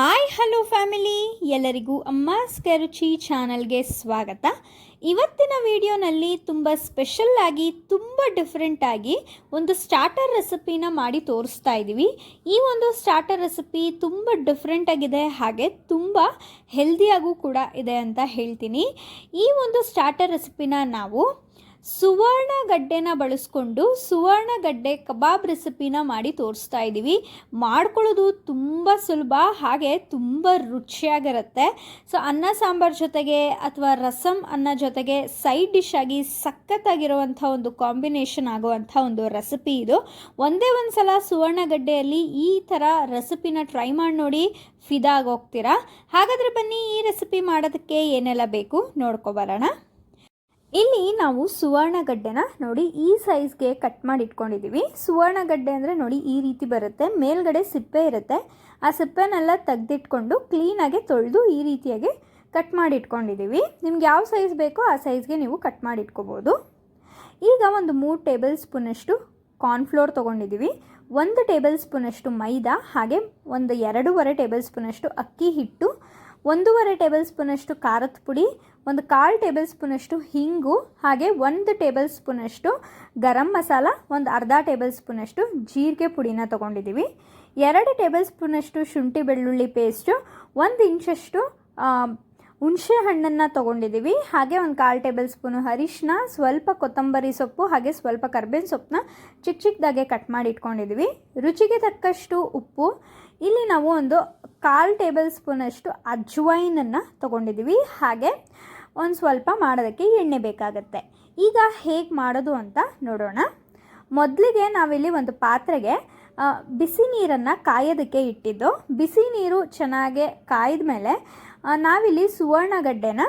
Hi hello family, ಎಲ್ಲರಿಗೂ ಅಮ್ಮಾಸ್ ರುಚಿ ಚಾನಲ್ಗೆ ಸ್ವಾಗತ. ಇವತ್ತಿನ ವಿಡಿಯೋನಲ್ಲಿ ತುಂಬ ಸ್ಪೆಷಲ್ ಆಗಿ ತುಂಬ ಡಿಫ್ರೆಂಟ್ ಆಗಿ ಒಂದು ಸ್ಟಾರ್ಟರ್ ರೆಸಿಪಿನ ಮಾಡಿ ತೋರಿಸ್ತಾ ಇದ್ದೀವಿ. ಈ ಒಂದು ಸ್ಟಾರ್ಟರ್ ರೆಸಿಪಿ ತುಂಬ ಡಿಫ್ರೆಂಟ್ ಆಗಿದೆ, ಹಾಗೆ ತುಂಬ ಹೆಲ್ದಿಯಾಗೂ ಕೂಡ ಇದೆ ಅಂತ ಹೇಳ್ತೀನಿ. ಈ ಒಂದು ಸ್ಟಾರ್ಟರ್ ರೆಸಿಪಿನ ನಾವು ಸುವರ್ಣಗಡ್ಡೆನ ಬಳಸ್ಕೊಂಡು ಸುವರ್ಣಗಡ್ಡೆ ಕಬಾಬ್ ರೆಸಿಪಿನ ಮಾಡಿ ತೋರಿಸ್ತಾ ಇದ್ದೀವಿ. ಮಾಡ್ಕೊಳ್ಳೋದು ತುಂಬ ಸುಲಭ, ಹಾಗೆ ತುಂಬ ರುಚಿಯಾಗಿರುತ್ತೆ. ಸೊ ಅನ್ನ ಸಾಂಬಾರ್ ಜೊತೆಗೆ ಅಥವಾ ರಸಮ್ ಅನ್ನ ಜೊತೆಗೆ ಸೈಡ್ ಡಿಶ್ ಆಗಿ ಸಖತ್ತಾಗಿರುವಂಥ ಒಂದು ಕಾಂಬಿನೇಷನ್ ಆಗುವಂಥ ಒಂದು ರೆಸಿಪಿ ಇದು. ಒಂದೇ ಒಂದು ಸಲ ಸುವರ್ಣಗಡ್ಡೆಯಲ್ಲಿ ಈ ಥರ ರೆಸಿಪಿನ ಟ್ರೈ ಮಾಡಿ ನೋಡಿ, ಫಿದಾ ಆಗೋಗ್ತೀರಾ. ಹಾಗಾದರೆ ಬನ್ನಿ ಈ ರೆಸಿಪಿ ಮಾಡೋದಕ್ಕೆ ಏನೆಲ್ಲ ಬೇಕು ನೋಡ್ಕೊಬರೋಣ. ಇಲ್ಲಿ ನಾವು ಸುವರ್ಣಗಡ್ಡೆನ ನೋಡಿ ಈ ಸೈಜ್ಗೆ ಕಟ್ ಮಾಡಿ ಇಟ್ಕೊಂಡಿದ್ದೀವಿ. ಸುವರ್ಣಗಡ್ಡೆ ಅಂದರೆ ನೋಡಿ ಈ ರೀತಿ ಬರುತ್ತೆ, ಮೇಲ್ಗಡೆ ಸಿಪ್ಪೆ ಇರುತ್ತೆ. ಆ ಸಿಪ್ಪೆನೆಲ್ಲ ತೆಗೆದಿಟ್ಕೊಂಡು ಕ್ಲೀನಾಗಿ ತೊಳೆದು ಈ ರೀತಿಯಾಗಿ ಕಟ್ ಮಾಡಿ ಇಟ್ಕೊಂಡಿದ್ದೀವಿ. ನಿಮ್ಗೆ ಯಾವ ಸೈಜ್ ಬೇಕೋ ಆ ಸೈಜ್ಗೆ ನೀವು ಕಟ್ ಮಾಡಿ ಇಟ್ಕೋಬೋದು. ಈಗ ಒಂದು 3 ಟೇಬಲ್ ಸ್ಪೂನಷ್ಟು ಕಾರ್ನ್ಫ್ಲೋರ್ ತೊಗೊಂಡಿದ್ದೀವಿ, 1 ಟೇಬಲ್ ಸ್ಪೂನಷ್ಟು ಮೈದಾ, ಹಾಗೆ ಒಂದು 2.5 ಟೇಬಲ್ ಸ್ಪೂನಷ್ಟು ಅಕ್ಕಿ ಹಿಟ್ಟು, 1.5 ಟೇಬಲ್ ಸ್ಪೂನಷ್ಟು ಖಾರದ ಪುಡಿ, 1/4 ಟೇಬಲ್ ಸ್ಪೂನಷ್ಟು ಹಿಂಗು, ಹಾಗೆ 1 ಟೇಬಲ್ ಸ್ಪೂನಷ್ಟು ಗರಂ ಮಸಾಲ, 1/2 ಟೇಬಲ್ ಸ್ಪೂನಷ್ಟು ಜೀರಿಗೆ ಪುಡಿನ ತೊಗೊಂಡಿದ್ದೀವಿ, 2 ಟೇಬಲ್ ಸ್ಪೂನಷ್ಟು ಶುಂಠಿ ಬೆಳ್ಳುಳ್ಳಿ ಪೇಸ್ಟು, 1 ಇಂಚಷ್ಟು ಹುಣಸೆ ಹಣ್ಣನ್ನು ತೊಗೊಂಡಿದ್ದೀವಿ, ಹಾಗೆ 1/4 ಟೇಬಲ್ ಸ್ಪೂನು ಅರಿಶಿನ, ಸ್ವಲ್ಪ ಕೊತ್ತಂಬರಿ ಸೊಪ್ಪು, ಹಾಗೆ ಸ್ವಲ್ಪ ಕರ್ಬೇವಿನ ಸೊಪ್ಪನ್ನ ಚಿಕ್ಕ ಚಿಕ್ಕದಾಗೆ ಕಟ್ ಮಾಡಿ ಇಟ್ಕೊಂಡಿದ್ದೀವಿ. ರುಚಿಗೆ ತಕ್ಕಷ್ಟು ಉಪ್ಪು. ಇಲ್ಲಿ ನಾವು ಒಂದು 1/4 ಟೇಬಲ್ ಸ್ಪೂನಷ್ಟು ಅಜ್ವೈನನ್ನು ತೊಗೊಂಡಿದ್ದೀವಿ, ಹಾಗೆ ಒಂದು ಸ್ವಲ್ಪ ಮಾಡೋದಕ್ಕೆ ಎಣ್ಣೆ ಬೇಕಾಗುತ್ತೆ. ಈಗ ಹೇಗೆ ಮಾಡೋದು ಅಂತ ನೋಡೋಣ. ಮೊದಲಿಗೆ ನಾವಿಲ್ಲಿ ಒಂದು ಪಾತ್ರೆಗೆ ಬಿಸಿ ನೀರನ್ನು ಕಾಯೋದಕ್ಕೆ ಇಟ್ಟಿದ್ದು. ಬಿಸಿ ನೀರು ಚೆನ್ನಾಗಿ ಕಾಯ್ದ ಮೇಲೆ ನಾವಿಲ್ಲಿ ಸುವರ್ಣಗಡ್ಡೆನ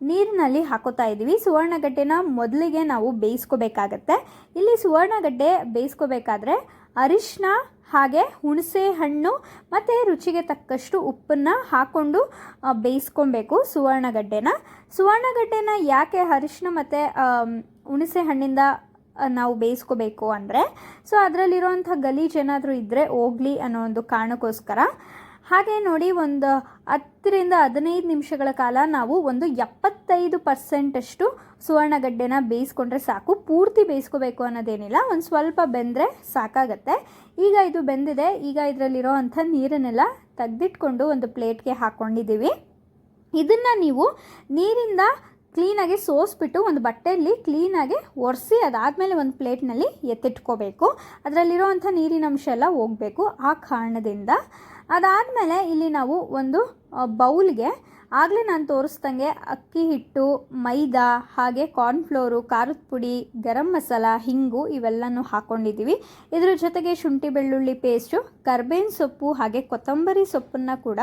ನೀರಿನಲ್ಲಿ ಹಾಕೋತಾ ಇದ್ದೀವಿ. ಸುವರ್ಣಗಡ್ಡೆನ ಮೊದಲಿಗೆ ನಾವು ಬೇಯಿಸ್ಕೋಬೇಕಾಗತ್ತೆ. ಇಲ್ಲಿ ಸುವರ್ಣಗಡ್ಡೆ ಬೇಯಿಸ್ಕೋಬೇಕಾದ್ರೆ ಅರಿಶಿನ, ಹಾಗೆ ಹುಣಸೆ ಹಣ್ಣು ಮತ್ತು ರುಚಿಗೆ ತಕ್ಕಷ್ಟು ಉಪ್ಪನ್ನು ಹಾಕ್ಕೊಂಡು ಬೇಯಿಸ್ಕೊಬೇಕು ಸುವರ್ಣಗಡ್ಡೆನ ಯಾಕೆ ಅರಿಶಿನ ಮತ್ತು ಹುಣಸೆ ಹಣ್ಣಿಂದ ನಾವು ಬೇಯಿಸ್ಕೋಬೇಕು ಅಂದರೆ, ಸೊ ಅದರಲ್ಲಿರೋವಂಥ ಗಲೀಜು ಏನಾದರೂ ಇದ್ದರೆ ಹೋಗಲಿ ಅನ್ನೋ ಒಂದು ಕಾರಣಕ್ಕೋಸ್ಕರ. ಹಾಗೆ ನೋಡಿ, ಒಂದು 10ರಿಂದ 15 ನಿಮಿಷಗಳ ಕಾಲ ನಾವು ಒಂದು 75% ಸುವರ್ಣಗಡ್ಡೆನ ಬೇಯಿಸ್ಕೊಂಡ್ರೆ ಸಾಕು. ಪೂರ್ತಿ ಬೇಯಿಸ್ಕೋಬೇಕು ಅನ್ನೋದೇನಿಲ್ಲ, ಒಂದು ಸ್ವಲ್ಪ ಬೆಂದರೆ ಸಾಕಾಗತ್ತೆ. ಈಗ ಇದು ಬೆಂದಿದೆ. ಈಗ ಇದರಲ್ಲಿರೋ ಅಂಥ ನೀರನ್ನೆಲ್ಲ ತೆಗೆದಿಟ್ಕೊಂಡು ಒಂದು ಪ್ಲೇಟ್ಗೆ ಹಾಕ್ಕೊಂಡಿದ್ದೀವಿ. ಇದನ್ನು ನೀವು ನೀರಿಂದ ಕ್ಲೀನಾಗಿ ಸೋಸ್ಬಿಟ್ಟು ಒಂದು ಬಟ್ಟೆಯಲ್ಲಿ ಕ್ಲೀನಾಗಿ ಒರೆಸಿ ಅದಾದಮೇಲೆ ಒಂದು ಪ್ಲೇಟ್ನಲ್ಲಿ ಎತ್ತಿಟ್ಕೋಬೇಕು. ಅದರಲ್ಲಿರೋವಂಥ ನೀರಿನ ಅಂಶ ಎಲ್ಲ ಹೋಗಬೇಕು. ಆ ಕಾರಣದಿಂದ ಅದಾದಮೇಲೆ ಇಲ್ಲಿ ನಾವು ಒಂದು ಬೌಲ್ಗೆ ಆಗಲೇ ನಾನು ತೋರಿಸ್ದಂಗೆ ಅಕ್ಕಿ ಹಿಟ್ಟು, ಮೈದಾ, ಹಾಗೆ ಕಾರ್ನ್ಫ್ಲೋರು, ಖಾರದ ಪುಡಿ, ಗರಂ ಮಸಾಲ, ಹಿಂಗು ಇವೆಲ್ಲನೂ ಹಾಕ್ಕೊಂಡಿದ್ದೀವಿ. ಇದ್ರ ಜೊತೆಗೆ ಶುಂಠಿ ಬೆಳ್ಳುಳ್ಳಿ ಪೇಸ್ಟು, ಕರ್ಬೇವಿನ ಸೊಪ್ಪು, ಹಾಗೆ ಕೊತ್ತಂಬರಿ ಸೊಪ್ಪನ್ನು ಕೂಡ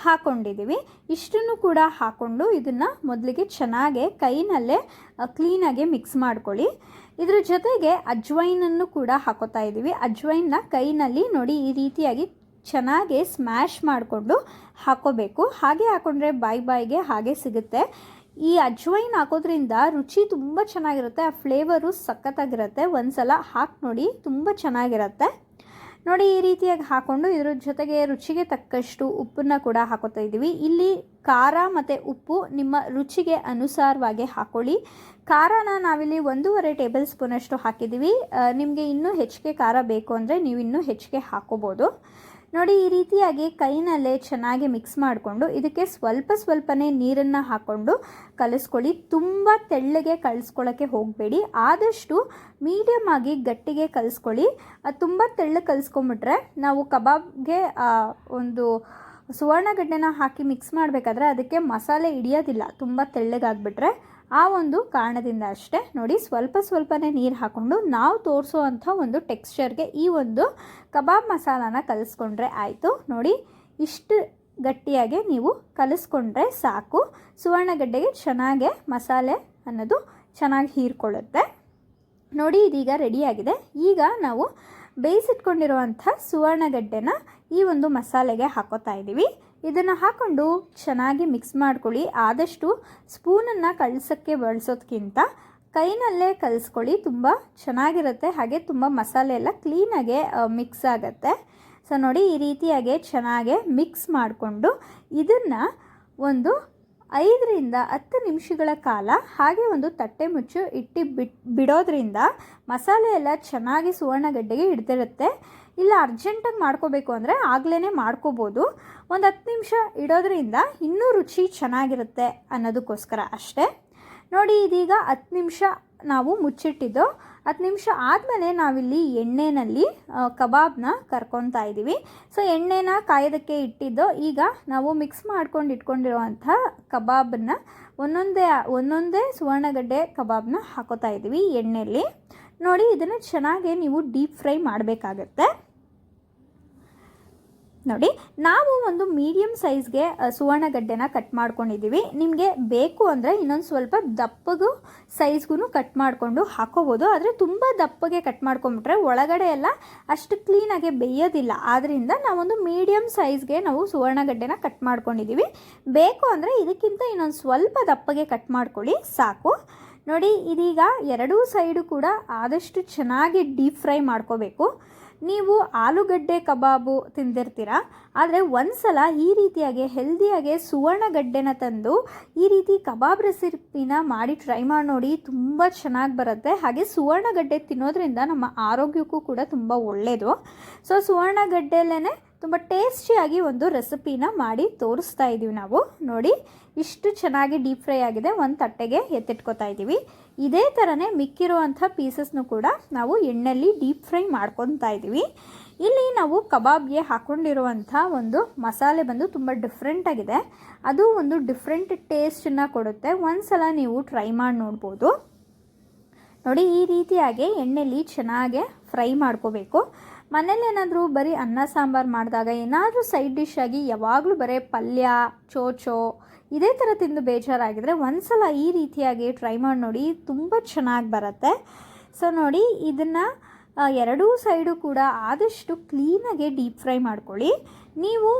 ಹಾಕ್ಕೊಂಡಿದ್ದೀವಿ. ಇಷ್ಟನ್ನು ಕೂಡ ಹಾಕ್ಕೊಂಡು ಇದನ್ನು ಮೊದಲಿಗೆ ಚೆನ್ನಾಗಿ ಕೈನಲ್ಲೇ ಕ್ಲೀನಾಗಿ ಮಿಕ್ಸ್ ಮಾಡ್ಕೊಳ್ಳಿ. ಇದ್ರ ಜೊತೆಗೆ ಅಜ್ವೈನನ್ನು ಕೂಡ ಹಾಕೋತಾ ಇದ್ದೀವಿ. ಅಜ್ವೈನ್ನ ಕೈನಲ್ಲಿ ನೋಡಿ ಈ ರೀತಿಯಾಗಿ ಚೆನ್ನಾಗಿ ಸ್ಮ್ಯಾಶ್ ಮಾಡಿಕೊಂಡು ಹಾಕೋಬೇಕು. ಹಾಗೆ ಹಾಕ್ಕೊಂಡ್ರೆ ಬಾಯಿಗೆ ಹಾಗೆ ಸಿಗುತ್ತೆ. ಈ ಅಜ್ವೈನ್ ಹಾಕೋದ್ರಿಂದ ರುಚಿ ತುಂಬ ಚೆನ್ನಾಗಿರುತ್ತೆ, ಆ ಫ್ಲೇವರು ಸಖತ್ತಾಗಿರುತ್ತೆ. ಒಂದು ಸಲ ಹಾಕಿ ನೋಡಿ, ತುಂಬ ಚೆನ್ನಾಗಿರುತ್ತೆ. ನೋಡಿ ಈ ರೀತಿಯಾಗಿ ಹಾಕ್ಕೊಂಡು ಇದ್ರ ಜೊತೆಗೆ ರುಚಿಗೆ ತಕ್ಕಷ್ಟು ಉಪ್ಪನ್ನು ಕೂಡ ಹಾಕೋತಾ ಇದ್ದೀವಿ. ಇಲ್ಲಿ ಖಾರ ಮತ್ತು ಉಪ್ಪು ನಿಮ್ಮ ರುಚಿಗೆ ಅನುಸಾರವಾಗಿ ಹಾಕ್ಕೊಳ್ಳಿ. ಖಾರನ ನಾವಿಲ್ಲಿ 1.5 ಟೇಬಲ್ ಸ್ಪೂನಷ್ಟು ಹಾಕಿದ್ದೀವಿ. ನಿಮಗೆ ಇನ್ನೂ ಹೆಚ್ಚಿಗೆ ಖಾರ ಬೇಕು ಅಂದರೆ ನೀವು ಇನ್ನೂ ಹೆಚ್ಚಿಗೆ ಹಾಕೋಬೋದು. ನೋಡಿ ಈ ರೀತಿಯಾಗಿ ಕೈನಲ್ಲೇ ಚೆನ್ನಾಗಿ ಮಿಕ್ಸ್ ಮಾಡಿಕೊಂಡು ಇದಕ್ಕೆ ಸ್ವಲ್ಪನೇ ನೀರನ್ನು ಹಾಕ್ಕೊಂಡು ಕಲಿಸ್ಕೊಳ್ಳಿ. ತುಂಬ ತೆಳ್ಳಗೆ ಕಲಿಸ್ಕೊಳ್ಳೋಕ್ಕೆ ಹೋಗಬೇಡಿ, ಆದಷ್ಟು ಮೀಡಿಯಮ್ ಆಗಿ ಗಟ್ಟಿಗೆ ಕಲಿಸ್ಕೊಳ್ಳಿ. ಅದು ತುಂಬ ತೆಳ್ಳಗೆ ಕಲಿಸ್ಕೊಂಬಿಟ್ರೆ ನಾವು ಕಬಾಬ್ಗೆ ಒಂದು ಸುವರ್ಣಗಡ್ಡೆನ ಹಾಕಿ ಮಿಕ್ಸ್ ಮಾಡಬೇಕಾದ್ರೆ ಅದಕ್ಕೆ ಮಸಾಲೆ ಹಿಡಿಯೋದಿಲ್ಲ, ತುಂಬ ತೆಳ್ಳಗಾಗ್ಬಿಟ್ರೆ. ಆ ಒಂದು ಕಾರಣದಿಂದ ಅಷ್ಟೇ. ನೋಡಿ ಸ್ವಲ್ಪನೇ ನೀರು ಹಾಕ್ಕೊಂಡು ನಾವು ತೋರಿಸೋ ಅಂಥ ಒಂದು ಟೆಕ್ಸ್ಚರ್ಗೆ ಈ ಒಂದು ಕಬಾಬ್ ಮಸಾಲಾನ ಕಲಿಸ್ಕೊಂಡ್ರೆ ಆಯಿತು. ನೋಡಿ ಇಷ್ಟು ಗಟ್ಟಿಯಾಗಿ ನೀವು ಕಲಿಸ್ಕೊಂಡ್ರೆ ಸಾಕು. ಸುವರ್ಣಗಡ್ಡೆಗೆ ಚೆನ್ನಾಗೆ ಮಸಾಲೆ ಅನ್ನೋದು ಚೆನ್ನಾಗಿ ಹೀರ್ಕೊಳ್ಳುತ್ತೆ. ನೋಡಿ ಇದೀಗ ರೆಡಿಯಾಗಿದೆ. ಈಗ ನಾವು ಬೇಯಿಸಿಟ್ಕೊಂಡಿರುವಂಥ ಸುವರ್ಣಗಡ್ಡೆನ ಈ ಒಂದು ಮಸಾಲೆಗೆ ಹಾಕೋತಾ ಇದ್ದೀವಿ. ಇದನ್ನು ಹಾಕ್ಕೊಂಡು ಚೆನ್ನಾಗಿ ಮಿಕ್ಸ್ ಮಾಡ್ಕೊಳ್ಳಿ. ಆದಷ್ಟು ಸ್ಪೂನನ್ನು ಕಲಸೋಕ್ಕೆ ಬಳಸೋದಕ್ಕಿಂತ ಕೈನಲ್ಲೇ ಕಲಿಸ್ಕೊಳ್ಳಿ, ತುಂಬ ಚೆನ್ನಾಗಿರುತ್ತೆ. ಹಾಗೆ ತುಂಬ ಮಸಾಲೆ ಎಲ್ಲ ಕ್ಲೀನಾಗೆ ಮಿಕ್ಸ್ ಆಗುತ್ತೆ. ಸೊ ನೋಡಿ ಈ ರೀತಿಯಾಗಿ ಚೆನ್ನಾಗಿ ಮಿಕ್ಸ್ ಮಾಡಿಕೊಂಡು ಇದನ್ನು ಒಂದು 5ರಿಂದ 10 ನಿಮಿಷಗಳ ಕಾಲ ಹಾಗೆ ಒಂದು ತಟ್ಟೆ ಮುಚ್ಚು ಇಟ್ಟು ಬಿಡೋದ್ರಿಂದ ಮಸಾಲೆ ಎಲ್ಲ ಚೆನ್ನಾಗಿ ಸುವರ್ಣಗಡ್ಡೆಗೆ ಹಿಡ್ದಿರುತ್ತೆ. ಇಲ್ಲ ಅರ್ಜೆಂಟಾಗಿ ಮಾಡ್ಕೋಬೇಕು ಅಂದರೆ ಆಗಲೇ ಮಾಡ್ಕೋಬೋದು. ಒಂದು 10 ನಿಮಿಷ ಇಡೋದ್ರಿಂದ ಇನ್ನೂ ರುಚಿ ಚೆನ್ನಾಗಿರುತ್ತೆ ಅನ್ನೋದಕ್ಕೋಸ್ಕರ ಅಷ್ಟೇ. ನೋಡಿ ಇದೀಗ 10 ನಿಮಿಷ ನಾವು ಮುಚ್ಚಿಟ್ಟಿದ್ದು. 10 ನಿಮಿಷ ಆದಮೇಲೆ ನಾವಿಲ್ಲಿ ಎಣ್ಣೆಯಲ್ಲಿ ಕಬಾಬ್ನ ಕರ್ಕೊತಾ ಇದ್ದೀವಿ. ಸೊ ಎಣ್ಣೆನ ಕಾಯೋದಕ್ಕೆ ಇಟ್ಟಿದ್ದು. ಈಗ ನಾವು ಮಿಕ್ಸ್ ಮಾಡ್ಕೊಂಡು ಇಟ್ಕೊಂಡಿರುವಂಥ ಕಬಾಬನ್ನು ಒಂದೊಂದೇ ಸುವರ್ಣಗಡ್ಡೆ ಕಬಾಬ್ನ ಹಾಕೋತಾ ಇದ್ದೀವಿ ಎಣ್ಣೆಯಲ್ಲಿ. ನೋಡಿ ಇದನ್ನು ಚೆನ್ನಾಗಿ ನೀವು ಡೀಪ್ ಫ್ರೈ ಮಾಡಬೇಕಾಗತ್ತೆ. ನೋಡಿ ನಾವು ಒಂದು ಮೀಡಿಯಮ್ ಸೈಜ್ಗೆ ಸುವರ್ಣಗಡ್ಡೆನ ಕಟ್ ಮಾಡ್ಕೊಂಡಿದ್ದೀವಿ. ನಿಮಗೆ ಬೇಕು ಅಂದರೆ ಇನ್ನೊಂದು ಸ್ವಲ್ಪ ದಪ್ಪಗೂ ಸೈಜ್ಗೂ ಕಟ್ ಮಾಡಿಕೊಂಡು ಹಾಕೋಬೋದು. ಆದರೆ ತುಂಬ ದಪ್ಪಗೆ ಕಟ್ ಮಾಡ್ಕೊಂಬಿಟ್ರೆ ಒಳಗಡೆ ಎಲ್ಲ ಅಷ್ಟು ಕ್ಲೀನಾಗಿ ಬೇಯೋದಿಲ್ಲ. ಆದ್ದರಿಂದ ನಾವೊಂದು ಮೀಡಿಯಮ್ ಸೈಜ್ಗೆ ನಾವು ಸುವರ್ಣಗಡ್ಡೆನ ಕಟ್ ಮಾಡ್ಕೊಂಡಿದ್ದೀವಿ. ಬೇಕು ಅಂದರೆ ಇದಕ್ಕಿಂತ ಇನ್ನೊಂದು ಸ್ವಲ್ಪ ದಪ್ಪಗೆ ಕಟ್ ಮಾಡ್ಕೊಳ್ಳಿ ಸಾಕು. ನೋಡಿ ಇದೀಗ ಎರಡೂ ಸೈಡು ಕೂಡ ಆದಷ್ಟು ಚೆನ್ನಾಗಿ ಡೀಪ್ ಫ್ರೈ ಮಾಡ್ಕೋಬೇಕು. ನೀವು ಆಲೂಗಡ್ಡೆ ಕಬಾಬು ತಿಂದಿರ್ತೀರ, ಆದರೆ ಒಂದು ಸಲ ಈ ರೀತಿಯಾಗಿ ಹೆಲ್ದಿಯಾಗಿ ಸುವರ್ಣಗಡ್ಡೆನ ತಂದು ಈ ರೀತಿ ಕಬಾಬ್ ರೆಸಿಪಿನ ಮಾಡಿ ಟ್ರೈ ಮಾಡಿ ನೋಡಿ, ತುಂಬ ಚೆನ್ನಾಗಿ ಬರುತ್ತೆ. ಹಾಗೆ ಸುವರ್ಣಗಡ್ಡೆ ತಿನ್ನೋದ್ರಿಂದ ನಮ್ಮ ಆರೋಗ್ಯಕ್ಕೂ ಕೂಡ ತುಂಬ ಒಳ್ಳೆಯದು. ಸೊ ಸುವರ್ಣಗಡ್ಡೆಯಲ್ಲೇ ತುಂಬ ಟೇಸ್ಟಿಯಾಗಿ ಒಂದು ರೆಸಿಪಿನ ಮಾಡಿ ತೋರಿಸ್ತಾ ಇದ್ದೀವಿ ನಾವು. ನೋಡಿ ಇಷ್ಟು ಚೆನ್ನಾಗಿ ಡೀಪ್ ಫ್ರೈ ಆಗಿದೆ. ಒಂದು ತಟ್ಟೆಗೆ ಎತ್ತಿಟ್ಕೋತಾ ಇದ್ದೀವಿ. ಇದೇ ಥರನೇ ಮಿಕ್ಕಿರುವಂಥ ಪೀಸಸ್ನು ಕೂಡ ನಾವು ಎಣ್ಣೆಯಲ್ಲಿ ಡೀಪ್ ಫ್ರೈ ಮಾಡ್ಕೊತಾ ಇದ್ದೀವಿ. ಇಲ್ಲಿ ನಾವು ಕಬಾಬ್ಗೆ ಹಾಕ್ಕೊಂಡಿರುವಂಥ ಒಂದು ಮಸಾಲೆ ಬಂದು ತುಂಬ ಡಿಫ್ರೆಂಟಾಗಿದೆ. ಅದು ಒಂದು ಡಿಫ್ರೆಂಟ್ ಟೇಸ್ಟನ್ನು ಕೊಡುತ್ತೆ. ಒಂದು ಸಲ ನೀವು ಟ್ರೈ ಮಾಡಿ ನೋಡ್ಬೋದು. ನೋಡಿ ಈ ರೀತಿಯಾಗಿ ಎಣ್ಣೆಯಲ್ಲಿ ಚೆನ್ನಾಗೆ ಫ್ರೈ ಮಾಡ್ಕೋಬೇಕು. ಮನೇಲಿ ಏನಾದರೂ ಬರೀ ಅನ್ನ ಸಾಂಬಾರು ಮಾಡಿದಾಗ ಏನಾದರೂ ಸೈಡ್ ಡಿಶ್ ಆಗಿ ಯಾವಾಗಲೂ ಬರೀ ಪಲ್ಯ ಚೋಚೋ ಇದೇ ಥರ ತಿಂದು ಬೇಜಾರಾಗಿದ್ದರೆ ಒಂದು ಸಲ ಈ ರೀತಿಯಾಗಿ ಟ್ರೈ ಮಾಡಿ ನೋಡಿ, ತುಂಬ ಚೆನ್ನಾಗಿ ಬರುತ್ತೆ. ಸೊ ನೋಡಿ ಇದನ್ನು ಎರಡೂ ಸೈಡು ಕೂಡ ಆದಷ್ಟು ಕ್ಲೀನಾಗಿ ಡೀಪ್ ಫ್ರೈ ಮಾಡ್ಕೊಳ್ಳಿ. ನೀವು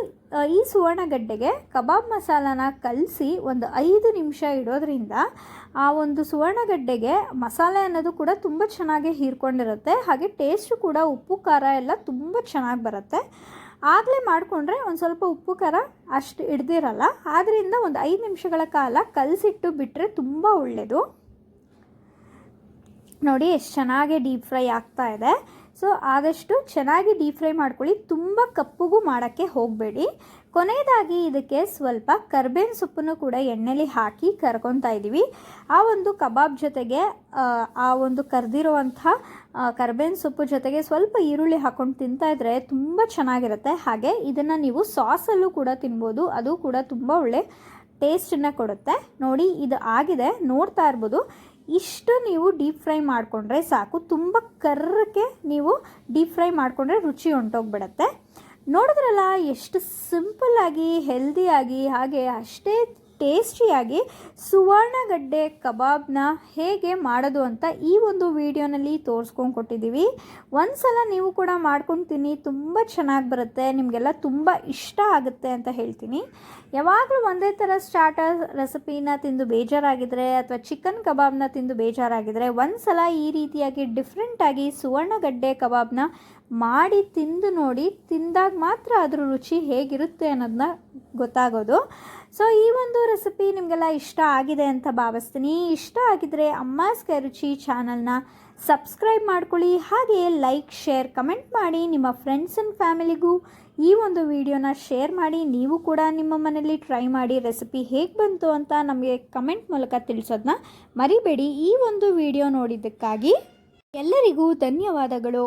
ಈ ಸುವರ್ಣಗಡ್ಡೆಗೆ ಕಬಾಬ್ ಮಸಾಲಾನ ಕಲಸಿ ಒಂದು 5 ನಿಮಿಷ ಇಡೋದ್ರಿಂದ ಆ ಒಂದು ಸುವರ್ಣಗಡ್ಡೆಗೆ ಮಸಾಲೆ ಅನ್ನೋದು ಕೂಡ ತುಂಬ ಚೆನ್ನಾಗಿ ಹೀರ್ಕೊಂಡಿರುತ್ತೆ. ಹಾಗೆ ಟೇಸ್ಟು ಕೂಡ ಉಪ್ಪು ಖಾರ ಎಲ್ಲ ತುಂಬ ಚೆನ್ನಾಗಿ ಬರುತ್ತೆ. ಆಗಲೇ ಮಾಡಿಕೊಂಡ್ರೆ ಒಂದು ಸ್ವಲ್ಪ ಉಪ್ಪು ಖಾರ ಅಷ್ಟು ಹಿಡ್ದಿರಲ್ಲ. ಆದ್ದರಿಂದ ಒಂದು 5 ನಿಮಿಷಗಳ ಕಾಲ ಕಲಸಿಟ್ಟು ಬಿಟ್ಟರೆ ತುಂಬ ಒಳ್ಳೆಯದು. ನೋಡಿ ಎಷ್ಟು ಚೆನ್ನಾಗಿ ಡೀಪ್ ಫ್ರೈ ಆಗ್ತಾ ಇದೆ. ಸೊ ಆದಷ್ಟು ಚೆನ್ನಾಗಿ ಡೀಪ್ ಫ್ರೈ ಮಾಡ್ಕೊಳ್ಳಿ. ತುಂಬ ಕಪ್ಪುಗೂ ಮಾಡೋಕ್ಕೆ ಹೋಗಬೇಡಿ. ಕೊನೆಯದಾಗಿ ಇದಕ್ಕೆ ಸ್ವಲ್ಪ ಕರ್ಬೇವಿನ ಸೊಪ್ಪನ್ನು ಕೂಡ ಎಣ್ಣೆಲಿ ಹಾಕಿ ಕರ್ಕೊತಾ ಇದ್ದೀವಿ. ಆ ಒಂದು ಕಬಾಬ್ ಜೊತೆಗೆ ಆ ಒಂದು ಕರ್ದಿರುವಂಥ ಕರ್ಬೇವಿನ ಸೊಪ್ಪು ಜೊತೆಗೆ ಸ್ವಲ್ಪ ಈರುಳ್ಳಿ ಹಾಕ್ಕೊಂಡು ತಿಂತಾಯಿದ್ರೆ ತುಂಬ ಚೆನ್ನಾಗಿರುತ್ತೆ. ಹಾಗೆ ಇದನ್ನು ನೀವು ಸಾಸಲ್ಲೂ ಕೂಡ ತಿನ್ಬೋದು. ಅದು ಕೂಡ ತುಂಬ ಒಳ್ಳೆ ಟೇಸ್ಟನ್ನು ಕೊಡುತ್ತೆ. ನೋಡಿ ಇದು ಆಗಿದೆ, ನೋಡ್ತಾ ಇರ್ಬೋದು. ಇಷ್ಟು ನೀವು ಡೀಪ್ ಫ್ರೈ ಮಾಡಿಕೊಂಡ್ರೆ ಸಾಕು. ತುಂಬ ಕರ್ರಕ್ಕೆ ನೀವು ಡೀಪ್ ಫ್ರೈ ಮಾಡಿಕೊಂಡ್ರೆ ರುಚಿ ಹೊಂಟೋಗ್ಬಿಡತ್ತೆ. ನೋಡಿದ್ರಲ್ಲ ಎಷ್ಟು ಸಿಂಪಲ್ಲಾಗಿ ಹೆಲ್ದಿಯಾಗಿ ಹಾಗೆ ಅಷ್ಟೇ ಟೇಸ್ಟಿಯಾಗಿ ಸುವರ್ಣಗಡ್ಡೆ ಕಬಾಬ್ನ ಹೇಗೆ ಮಾಡೋದು ಅಂತ ಈ ಒಂದು ವಿಡಿಯೋನಲ್ಲಿ ತೋರಿಸ್ಕೊಂಡು ಕೊಟ್ಟಿದ್ದೀವಿ. ಒಂದು ಸಲ ನೀವು ಕೂಡ ಮಾಡ್ಕೊಂಡು ತಿನ್ನಿ, ತುಂಬ ಚೆನ್ನಾಗಿ ಬರುತ್ತೆ. ನಿಮಗೆಲ್ಲ ತುಂಬ ಇಷ್ಟ ಆಗುತ್ತೆ ಅಂತ ಹೇಳ್ತೀನಿ. ಯಾವಾಗಲೂ ಒಂದೇ ಥರ ಸ್ಟಾರ್ಟರ್ ರೆಸಿಪಿನ ತಿಂದು ಬೇಜಾರಾಗಿದ್ದರೆ ಅಥವಾ ಚಿಕನ್ ಕಬಾಬ್ನ ತಿಂದು ಬೇಜಾರಾಗಿದ್ದರೆ ಒಂದು ಸಲ ಈ ರೀತಿಯಾಗಿ ಡಿಫ್ರೆಂಟಾಗಿ ಸುವರ್ಣಗಡ್ಡೆ ಕಬಾಬ್ನ ಮಾಡಿ ತಿಂದು ನೋಡಿ. ತಿಂದಾಗ ಮಾತ್ರ ಅದ್ರ ರುಚಿ ಹೇಗಿರುತ್ತೆ ಅನ್ನೋದನ್ನ ಗೊತ್ತಾಗೋದು. ಸೊ ಈ ಒಂದು ರೆಸಿಪಿ ನಿಮಗೆಲ್ಲ ಇಷ್ಟ ಆಗಿದೆ ಅಂತ ಭಾವಿಸ್ತೀನಿ. ಇಷ್ಟ ಆಗಿದರೆ ಅಮ್ಮಾಸ್ ಕೈ ರುಚಿ ಚಾನಲ್ನ ಸಬ್ಸ್ಕ್ರೈಬ್ ಮಾಡ್ಕೊಳ್ಳಿ. ಹಾಗೆ ಲೈಕ್, ಶೇರ್, ಕಮೆಂಟ್ ಮಾಡಿ. ನಿಮ್ಮ ಫ್ರೆಂಡ್ಸ್ ಆ್ಯಂಡ್ ಫ್ಯಾಮಿಲಿಗೂ ಈ ಒಂದು ವಿಡಿಯೋನ ಶೇರ್ ಮಾಡಿ. ನೀವು ಕೂಡ ನಿಮ್ಮ ಮನೇಲಿ ಟ್ರೈ ಮಾಡಿ ರೆಸಿಪಿ ಹೇಗೆ ಬಂತು ಅಂತ ನಮಗೆ ಕಮೆಂಟ್ ಮೂಲಕ ತಿಳಿಸೋದನ್ನ ಮರಿಬೇಡಿ. ಈ ಒಂದು ವಿಡಿಯೋ ನೋಡಿದ್ದಕ್ಕಾಗಿ ಎಲ್ಲರಿಗೂ ಧನ್ಯವಾದಗಳು.